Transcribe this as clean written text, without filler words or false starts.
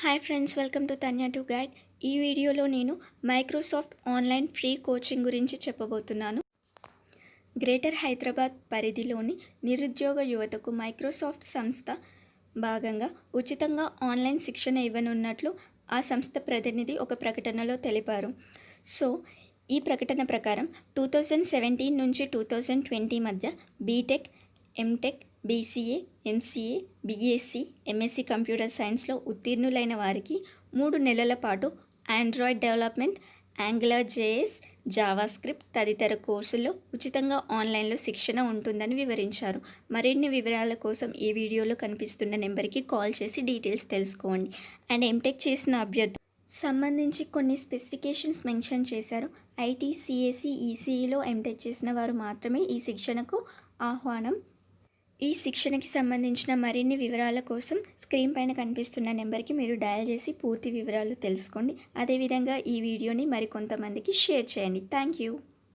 Hi friends, welcome to Tanya to guide. ఈ వీడియోలో నేను మైక్రోసాఫ్ట్ ఆన్లైన్ ఫ్రీ కోచింగ్ గురించి చెప్పబోతున్నాను. గ్రేటర్ హైదరాబాద్ పరిధిలోని నిరుద్యోగ యువతకు మైక్రోసాఫ్ట్ సంస్థ భాగంగా ఉచితంగా ఆన్లైన్ శిక్షణ ఇవ్వనున్నట్లు ఆ సంస్థ ప్రతినిధి ఒక ప్రకటనలో తెలిపారు. ఈ ప్రకటన ప్రకారం 2017 నుంచి 2020 మధ్య BTech, MTech, BCA, MCA, BSc, MSc computer సైన్స్లో ఉత్తీర్ణులైన వారికి 3 నెలల పాటు Android development, Angular JS, JavaScript తదితర కోర్సుల్లో ఉచితంగా ఆన్లైన్లో శిక్షణ ఉంటుందని వివరించారు. మరిన్ని వివరాల కోసం ఈ వీడియోలో కనిపిస్తున్న నెంబర్కి కాల్ చేసి డీటెయిల్స్ తెలుసుకోండి. అండ్ ఎంటెక్ చేసిన అభ్యర్థులు సంబంధించి కొన్ని స్పెసిఫికేషన్స్ మెన్షన్ చేశారు. ఐటీ, సిఎస్సి, ఈసీఈలో ఎంటెక్ చేసిన వారు మాత్రమే ఈ శిక్షణకు ఆహ్వానం. ఈ శిక్షణకి సంబంధించిన మరిన్ని వివరాల కోసం స్క్రీన్ పైన కనిపిస్తున్న నెంబర్కి మీరు డయల్ చేసి పూర్తి వివరాలు తెలుసుకోండి. అదేవిధంగా ఈ వీడియోని మరికొంతమందికి షేర్ చేయండి. Thank you.